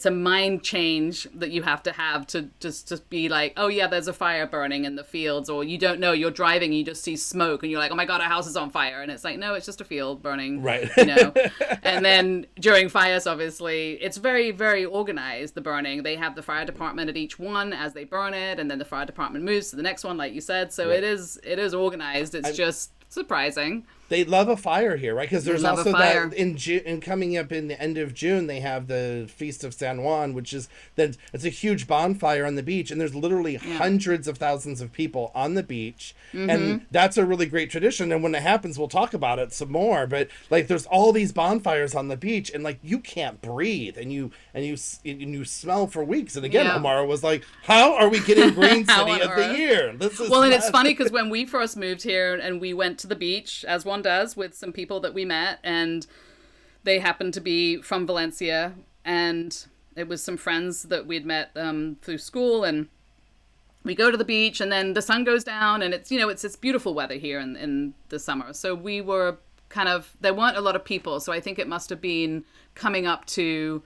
Speaker 1: a mind change that you have to just be like, oh yeah, there's a fire burning in the fields, or you don't know, you're driving and you just see smoke and you're like, oh my god, our house is on fire, and it's like, no, it's just a field burning,
Speaker 2: right?
Speaker 1: And then during fires, obviously, it's very, very organized, the burning. They have the fire department at each one as they burn it, and then the fire department moves to the next one, like you said. So it is organized. It's just surprising.
Speaker 2: They love a fire here, right? Because there's also that in coming up in the end of June, they have the Feast of San Juan, which is that it's a huge bonfire on the beach, and there's literally hundreds of thousands of people on the beach, and that's a really great tradition. And when it happens, we'll talk about it some more. But like, there's all these bonfires on the beach, and like you can't breathe, and you smell for weeks. And again, Amara was like, "How are we getting Green City of the Year?" This is
Speaker 1: and it's funny because when we first moved here and we went to the beach, as one does, with some people that we met, and they happened to be from Valencia, and it was some friends that we'd met through school, and we go to the beach, and then the sun goes down, and it's beautiful weather here in the summer. So we were there weren't a lot of people, so I think it must have been coming up to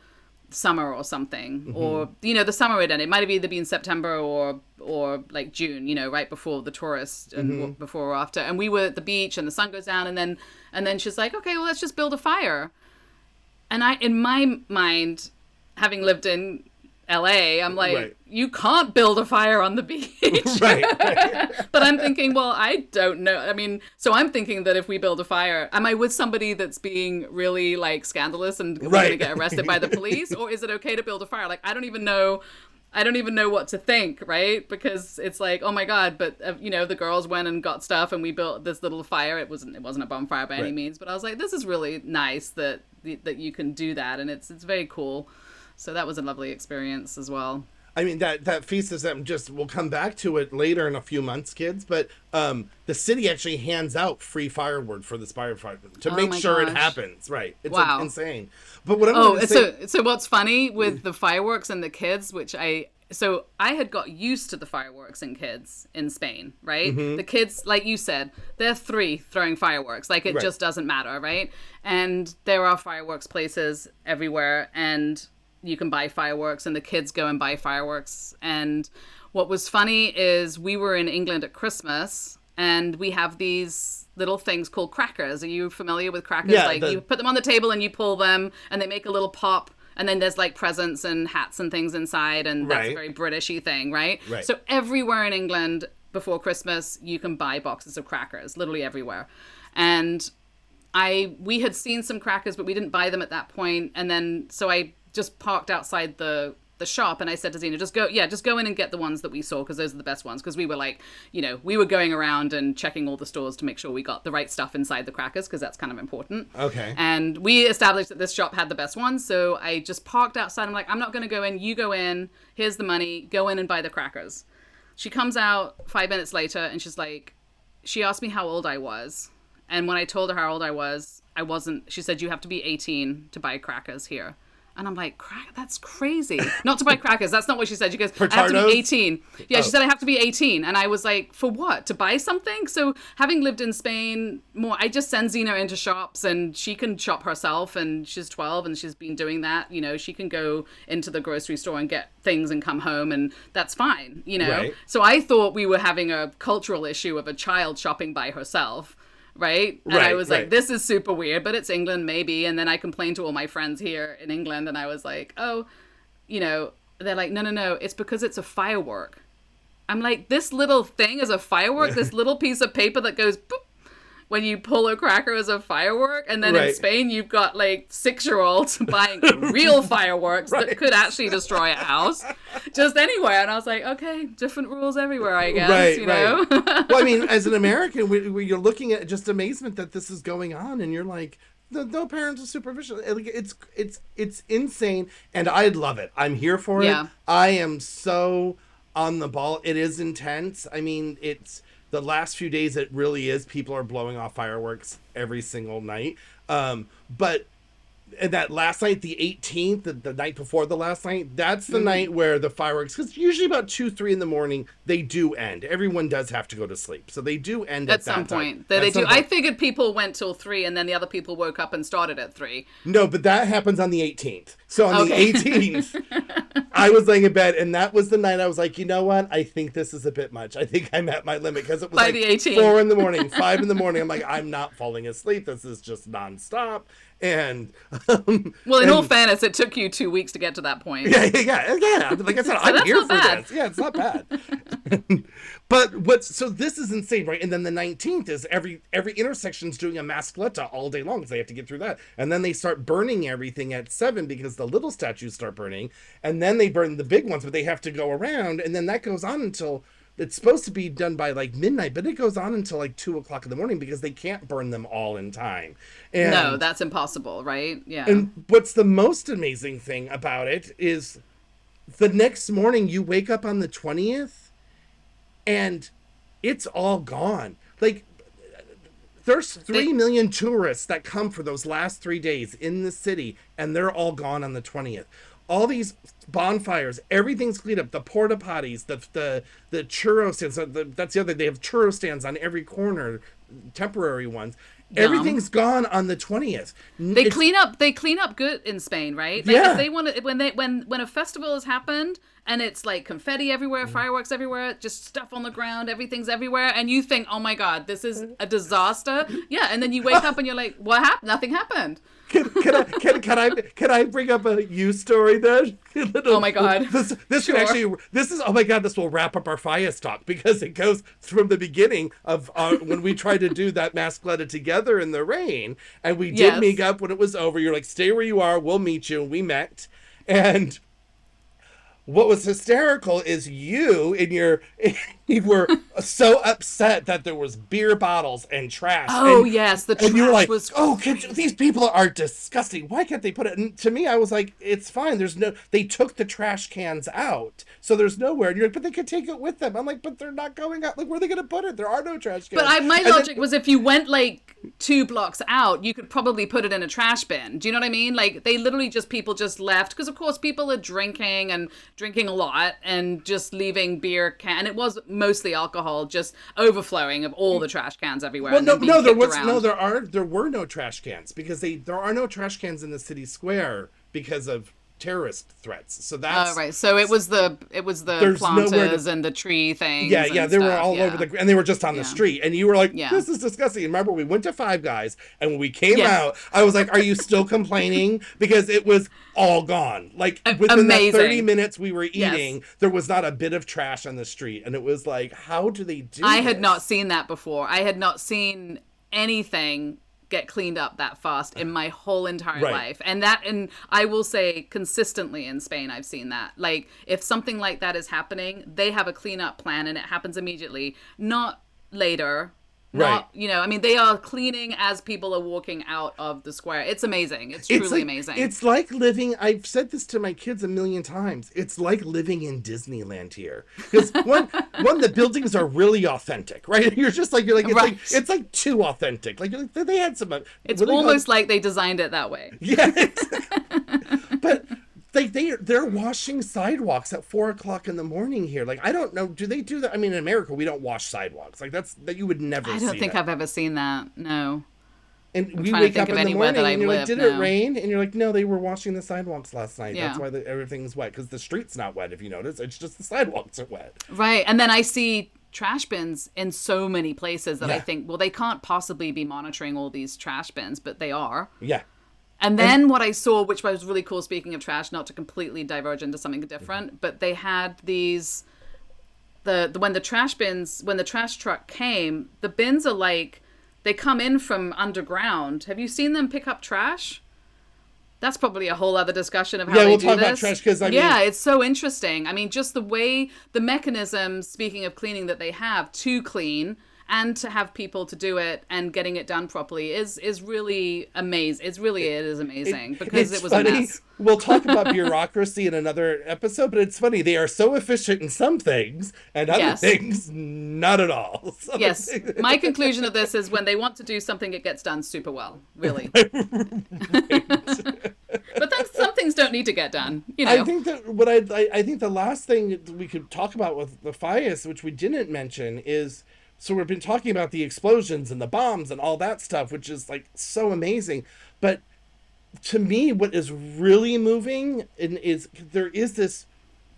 Speaker 1: summer or something, or the summer had ended. It might have either been September or like June, right before the tourists and before or after. And we were at the beach, and the sun goes down, and then she's like, okay, well, let's just build a fire. And in my mind, having lived in LA, I'm like, you can't build a fire on the beach.
Speaker 2: Right.
Speaker 1: But I'm thinking, well, I don't know. I mean, so I'm thinking that if we build a fire, am I with somebody that's being really like scandalous and we're going to get arrested by the police? Or is it okay to build a fire? Like, I don't even know what to think, right? Because it's like, oh my God, but the girls went and got stuff and we built this little fire. It wasn't a bonfire by any means, but I was like, this is really nice that you can do that, and it's very cool. So that was a lovely experience as well.
Speaker 2: I mean, that feast is we'll come back to it later in a few months, kids, but the city actually hands out free firewood for this firefighter to make sure it happens. Right. It's insane. But what
Speaker 1: so what's funny with the fireworks and the kids, so I had got used to the fireworks and kids in Spain, right? The kids, like you said, they're 3 throwing fireworks. Like, it just doesn't matter, right? And there are fireworks places everywhere, and you can buy fireworks, and the kids go and buy fireworks. And what was funny is we were in England at Christmas, and we have these little things called crackers. Are you familiar with crackers?
Speaker 2: Yeah,
Speaker 1: you put them on the table and you pull them, and they make a little pop. And then there's like presents and hats and things inside, and that's a very Britishy thing, right? So everywhere in England before Christmas, you can buy boxes of crackers, literally everywhere. And we had seen some crackers, but we didn't buy them at that point. And then so I just parked outside the shop, and I said to Zena, just go in and get the ones that we saw, because those are the best ones. Because we were like, we were going around and checking all the stores to make sure we got the right stuff inside the crackers, because that's kind of important.
Speaker 2: Okay.
Speaker 1: And we established that this shop had the best ones, so I just parked outside. I'm like, I'm not going to go in, you go in, here's the money, go in and buy the crackers. She comes out 5 minutes later, and she's like, she asked me how old I was. And when I told her how old I wasn't. She said, you have to be 18 to buy crackers here. And I'm like, that's crazy. Not to buy crackers. That's not what she said. She goes, I have to be 18. Yeah, She said, I have to be 18. And I was like, for what? To buy something? So having lived in Spain I just send Zena into shops, and she can shop herself, and she's 12 and she's been doing that. She can go into the grocery store and get things and come home, and that's fine,
Speaker 2: Right.
Speaker 1: So I thought we were having a cultural issue of a child shopping by herself. Right? And I was like, this is super weird, but it's England, maybe. And then I complained to all my friends here in England, and I was like, oh, they're like, no, it's because it's a firework. I'm like, this little thing is a firework? This little piece of paper that goes boop when you pull a cracker as a firework? And then in Spain, you've got like 6-year-olds buying real fireworks that could actually destroy a house just anywhere. And I was like, okay, different rules everywhere, I guess, know?
Speaker 2: Well, I mean, as an American, you're looking at just amazement that this is going on, and you're like, no parental supervision. Like, it's insane, and I love it. I'm here for it.
Speaker 1: Yeah.
Speaker 2: I am so on the ball. It is intense. I mean, it's the last few days. It really is. People are blowing off fireworks every single night. But and that last night, the 18th, the night before the last night, that's the night where the fireworks, because usually about 2, 3 in the morning, they do end. Everyone does have to go to sleep. So they do end at
Speaker 1: some
Speaker 2: that time.
Speaker 1: point. They do. I figured people went till 3 and then the other people woke up and started at 3.
Speaker 2: No, but that happens on the 18th. So on the 18th, I was laying in bed, and that was the night I was like, you know what? I think this is a bit much. I think I'm at my limit, because it was
Speaker 1: By
Speaker 2: like
Speaker 1: the 18th.
Speaker 2: 4 in the morning, 5 in the morning. I'm like, I'm not falling asleep. This is just nonstop. And
Speaker 1: well, in all fairness, it took you 2 weeks to get to that point.
Speaker 2: Yeah. Like I said, I'm here for this. Yeah, it's not bad. But so this is insane, right? And then the 19th is every intersection's doing a mascletta all day long, so they have to get through that. And then they start burning everything at 7 because the little statues start burning, and then they burn the big ones, but they have to go around, and then that goes on until. It's supposed to be done by like midnight, but it goes on until like 2 o'clock in the morning because they can't burn them all in time. And,
Speaker 1: no, that's impossible, right? Yeah.
Speaker 2: And what's the most amazing thing about it is the next morning you wake up on the 20th and it's all gone. Like, there's 3 million tourists that come for those last 3 days in the city, and they're all gone on the 20th. All these bonfires, everything's cleaned up. The porta potties, the churro stands. That's the other. They have churro stands on every corner, temporary ones. Yum. Everything's gone on the 20th.
Speaker 1: They clean up. They clean up good in Spain, right? Like,
Speaker 2: yeah.
Speaker 1: If they want to, when a festival has happened and it's like confetti everywhere, fireworks everywhere, just stuff on the ground, everything's everywhere, and you think, oh my God, this is a disaster. Yeah, and then you wake up and you're like, what happened? Nothing happened. Can I bring up a you story then? Oh my God.
Speaker 2: This sure. This is, oh my God, this will wrap up our Fias talk, because it goes from the beginning of when we tried to do that mascletta together in the rain, and we did meet up when it was over. You're like, stay where you are, we'll meet you. And we met. And what was hysterical is you were so upset that there was beer bottles and trash.
Speaker 1: Oh, yes, the trash
Speaker 2: and you were like,
Speaker 1: was...
Speaker 2: oh, these people are disgusting. Why can't they put it? And to me, I was like, it's fine. They took the trash cans out, so there's nowhere. And you're like, but they could take it with them. I'm like, but they're not going out. Like, where are they going to put it? There are no trash cans.
Speaker 1: But my logic was, if you went like 2 blocks out, you could probably put it in a trash bin. Do you know what I mean? Like, people just left, because of course people are drinking a lot and just leaving beer can. It was mostly alcohol just overflowing of all the trash cans everywhere.
Speaker 2: Well, there were no trash cans, because there are no trash cans in the city square because of terrorist threats. So that's
Speaker 1: right. So it was the planters and the tree things.
Speaker 2: Yeah, they were all over and they were just on the street. And you were like, this is disgusting. And remember, we went to Five Guys, and when we came out, I was like, are you still complaining? Because it was all gone. Like, within that 30 minutes we were eating, there was not a bit of trash on the street. And it was like, how do they do
Speaker 1: I had not seen that before. I had not seen anything get cleaned up that fast in my whole entire life. And I will say, consistently in Spain, I've seen that. Like, if something like that is happening, they have a cleanup plan, and it happens immediately, not later. Not, I mean, they are cleaning as people are walking out of the square. It's amazing. It's truly amazing.
Speaker 2: It's like living, I've said this to my kids a million times, it's like living in Disneyland here. Because one, the buildings are really authentic, right? It's like too authentic. Like, they had some...
Speaker 1: It's almost like they designed it that way.
Speaker 2: Yeah. But... They're washing sidewalks at 4 o'clock in the morning here. Like, I don't know. Do they do that? I mean, in America, we don't wash sidewalks. Like, that you would never see.
Speaker 1: I don't think I've ever seen that. No.
Speaker 2: And we wake up in the morning and you're like, did it rain? And you're like, no, they were washing the sidewalks last night. Yeah. That's why everything's wet. Because the street's not wet, if you notice. It's just the sidewalks are wet.
Speaker 1: Right. And then I see trash bins in so many places that I think, well, they can't possibly be monitoring all these trash bins, but they are.
Speaker 2: Yeah.
Speaker 1: And then what I saw, which was really cool, speaking of trash, not to completely diverge into something different, but they had these, when the trash truck came, the bins are like, they come in from underground. Have you seen them pick up trash? That's probably a whole other discussion of how they do this. Yeah, we'll talk about trash, because it's so interesting. I mean, just the way, the mechanisms, speaking of cleaning, that they have to clean and to have people to do it and getting it done properly is really amazing. It is amazing because it was funny. A mess.
Speaker 2: We'll talk about bureaucracy in another episode, but it's funny. They are so efficient in some things and other things, not at all.
Speaker 1: Yes. My conclusion of this is when they want to do something, it gets done super well, really. But some things don't need to get done, you know.
Speaker 2: I think that I think the last thing we could talk about with the Fallas, which we didn't mention, is, so we've been talking about the explosions and the bombs and all that stuff, which is like so amazing. But to me, what is really moving is there is this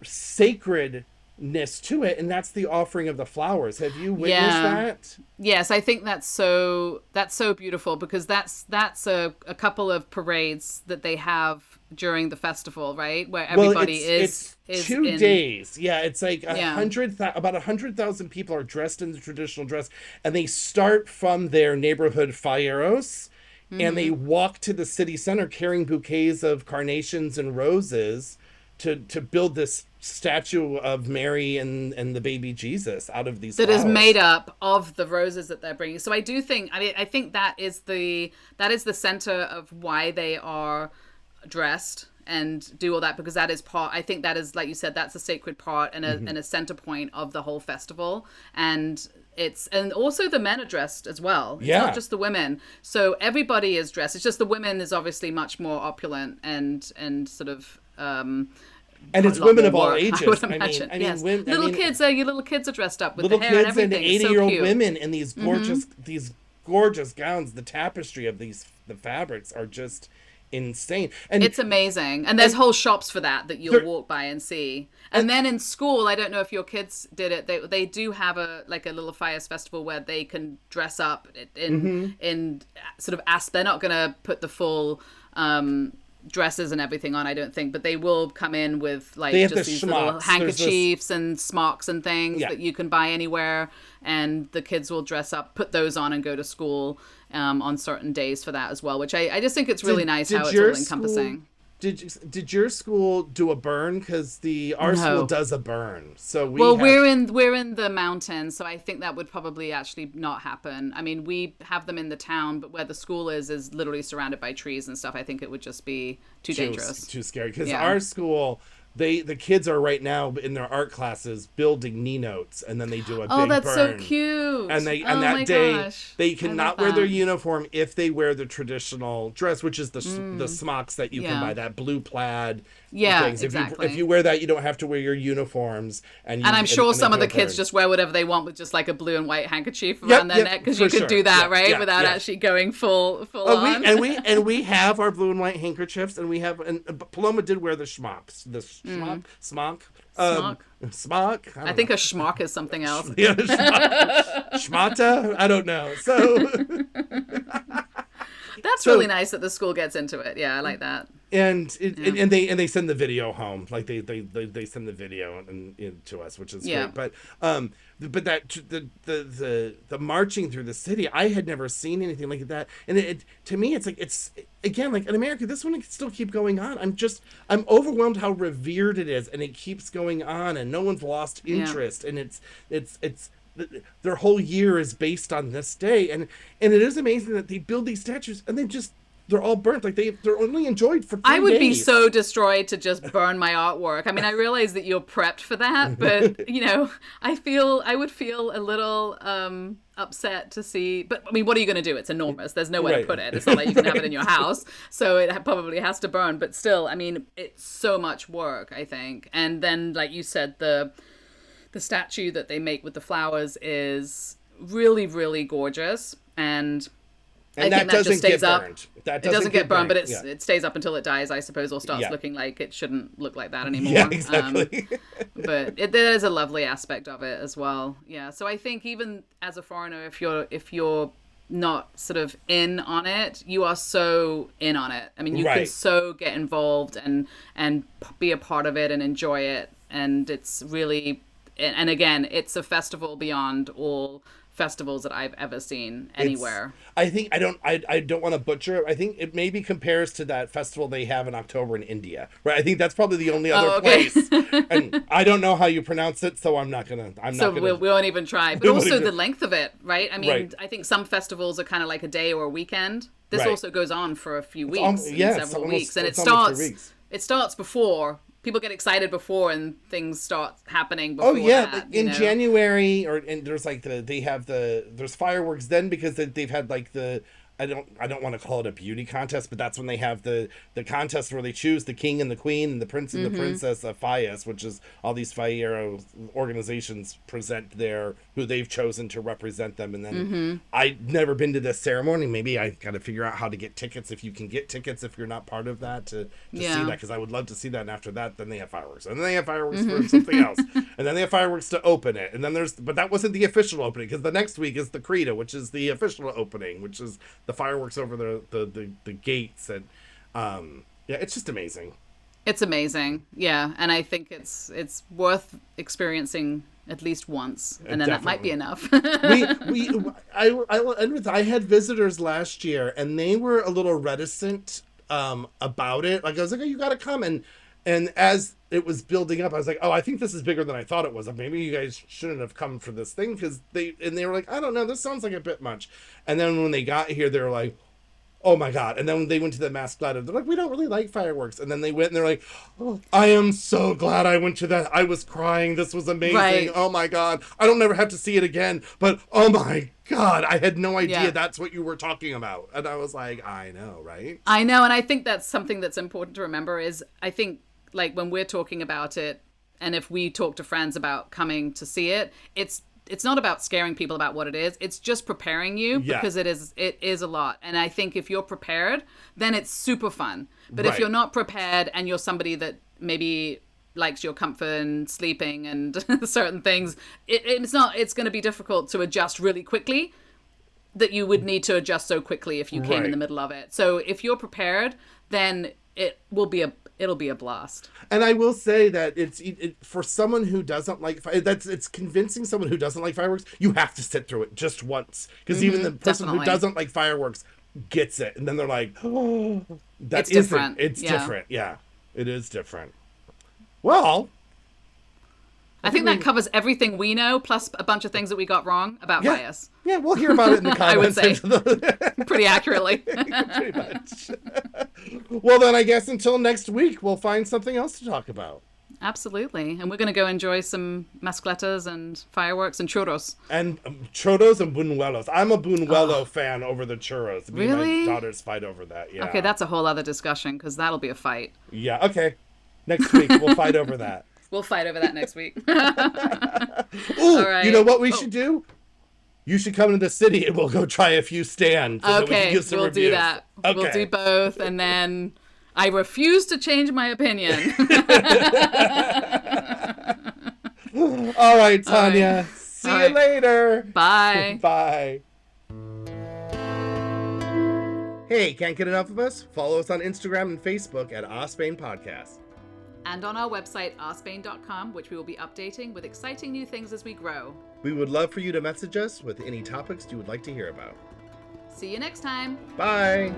Speaker 2: sacredness to it, and that's the offering of the flowers. Have you witnessed that?
Speaker 1: Yes, I think that's so beautiful, because that's a couple of parades that they have during the festival, right? Where everybody is
Speaker 2: 2 days. Yeah, it's like about 100,000 people are dressed in the traditional dress, and they start from their neighborhood falleros, and they walk to the city center carrying bouquets of carnations and roses to build this statue of Mary and the baby Jesus out of these flowers.
Speaker 1: Is made up of the roses that they're bringing. So I do think, I think that is the center of why they are dressed and do all that, because that is part, I think that is, like you said, that's a sacred part and a center point of the whole festival. And also the men are dressed as well. It's not just the women. So everybody is dressed. It's just the women is obviously much more opulent and sort of
Speaker 2: and it's women of all ages.
Speaker 1: I would imagine. I mean, yes. Your little kids are dressed up with the hair and everything.
Speaker 2: And 80-year-old women in these gorgeous gowns. The tapestry of the fabrics are just insane, and
Speaker 1: it's amazing. And there's whole shops for that you'll walk by and see. And then in school, I don't know if your kids did it. They do have a little Fallas festival where they can dress up in sort of they're not going to put the full dresses and everything on, I don't think, but they will come in with like just these little handkerchiefs and smocks and things that you can buy anywhere, and the kids will dress up, put those on, and go to school on certain days for that as well, which I just think it's really nice how it's all encompassing.
Speaker 2: Did your school do a burn? Because our school does a burn. So
Speaker 1: we're in the mountains, so I think that would probably actually not happen. I mean, we have them in the town, but where the school is literally surrounded by trees and stuff. I think it would just be too dangerous,
Speaker 2: too scary. Because our school, the kids are right now in their art classes building Ninots, and then they do a big burn.
Speaker 1: Oh, that's so cute.
Speaker 2: And that day they cannot wear their uniform if they wear the traditional dress, which is the smocks that you can buy, that blue plaid things.
Speaker 1: Exactly.
Speaker 2: If you wear that, you don't have to wear your uniforms. And
Speaker 1: I'm sure some of the kids just wear whatever they want with just like a blue and white handkerchief around their neck, because you could do that without actually going full on.
Speaker 2: We have our blue and white handkerchiefs, and we have, and Paloma did wear the schmocks. Smock.
Speaker 1: I think a schmock is something else.
Speaker 2: Yeah, schmata. I don't know. So
Speaker 1: that's really nice that the school gets into it. Yeah, I like that.
Speaker 2: And they send the video home, like they send the video to us, which is great. But that the marching through the city, I had never seen anything like that. And to me, it's again, like in America, this one can still keep going on. I'm overwhelmed how revered it is, and it keeps going on, and no one's lost interest, and it's their whole year is based on this day, and it is amazing that they build these statues and they're all burnt. Like they're only enjoyed for 3 days.
Speaker 1: I would be so destroyed to just burn my artwork. I mean, I realize that you're prepped for that, but I would feel a little upset to see. But I mean, what are you going to do? It's enormous. There's nowhere to put it. It's not like you can have it in your house, so it probably has to burn. But still, I mean, it's so much work, I think. And then, like you said, the statue that they make with the flowers is really, really gorgeous, and I think that just stays up. It doesn't get burned, but it stays up until it dies, I suppose, or starts looking like it shouldn't look like that anymore.
Speaker 2: Yeah, exactly.
Speaker 1: But there is a lovely aspect of it as well. Yeah, so I think even as a foreigner, if you're not sort of in on it, you are so in on it. I mean, you can so get involved and be a part of it and enjoy it, and it's really. And again, it's a festival beyond all festivals that I've ever seen anywhere.
Speaker 2: I think I don't want to butcher it. I think it maybe compares to that festival they have in October in India, right? I think that's probably the only other place. And I don't know how you pronounce it, so I'm not gonna.
Speaker 1: We won't even try. But also the length of it, right? I mean, I think some festivals are kind of like a day or a weekend. This also goes on for a few weeks, several weeks, and it starts before. People get excited before, and things start happening before. Oh yeah, that,
Speaker 2: in January, and there's like there's fireworks then, because they've had like I don't want to call it a beauty contest, but that's when they have the contest where they choose the king and the queen and the prince and the princess of Fallas, which is all these Fallero organizations present who they've chosen to represent them. And then I've never been to this ceremony. Maybe I got to figure out how to get tickets, if you can get tickets if you're not part of that, to see that, because I would love to see that. And after that, then they have fireworks, and then they have fireworks for something else, and then they have fireworks to open it, and then but that wasn't the official opening, because the next week is the Credo, which is the official opening, which is the fireworks over the gates. And it's just amazing.
Speaker 1: It's amazing. Yeah. And I think it's worth experiencing at least once, and then that might be enough.
Speaker 2: I had visitors last year, and they were a little reticent about it. Like, I was like, oh, you gotta come. And as it was building up, I was like, oh, I think this is bigger than I thought it was. Maybe you guys shouldn't have come for this thing, because they were like, I don't know, this sounds like a bit much. And then when they got here, they were like, oh my God. And then when they went to the Mascleta, they're like, we don't really like fireworks. And then they went and they're like, oh, I am so glad I went to that. I was crying. This was amazing. Right. Oh my God. I don't ever have to see it again. But oh my God, I had no idea that's what you were talking about. And I was like, I know, right?
Speaker 1: I know. And I think that's something that's important to remember is, I think, like, when we're talking about it, and if we talk to friends about coming to see it, it's not about scaring people about what it is. It's just preparing you, because it is a lot. And I think if you're prepared, then it's super fun. But if you're not prepared, and you're somebody that maybe likes your comfort and sleeping and certain things, it's going to be difficult to adjust really quickly, that you would need to adjust so quickly if you came in the middle of it. So if you're prepared, then it'll be a blast.
Speaker 2: And I will say that it's for someone who doesn't like it's convincing someone who doesn't like fireworks. You have to sit through it just once, because even the person who doesn't like fireworks gets it, and then they're like, oh, it's different. It's different. Yeah, it is different. Well,
Speaker 1: I think that covers everything we know, plus a bunch of things that we got wrong about Fallas.
Speaker 2: Yeah, we'll hear about it in the comments.
Speaker 1: I would say. Pretty accurately.
Speaker 2: Pretty much. Well, then I guess until next week, we'll find something else to talk about.
Speaker 1: Absolutely. And we're going to go enjoy some mascletas and fireworks and churros.
Speaker 2: And churros and buñuelos. I'm a buñuelo fan over the churros. Me and my daughters fight over that, yeah.
Speaker 1: Okay, that's a whole other discussion, because that'll be a fight.
Speaker 2: Yeah, okay. Next week, we'll fight over that.
Speaker 1: We'll fight over that next week.
Speaker 2: Ooh, all right. You know what we should do? You should come to the city, and we'll go try a few stands.
Speaker 1: Okay, we'll do that. Okay. We'll do both, and then I refuse to change my opinion.
Speaker 2: All right, Tanya. Right. See you later.
Speaker 1: Bye.
Speaker 2: Bye. Hey, can't get enough of us? Follow us on Instagram and Facebook at Ospain Podcast.
Speaker 1: And on our website, ospain.com, which we will be updating with exciting new things as we grow.
Speaker 2: We would love for you to message us with any topics you would like to hear about.
Speaker 1: See you next time.
Speaker 2: Bye.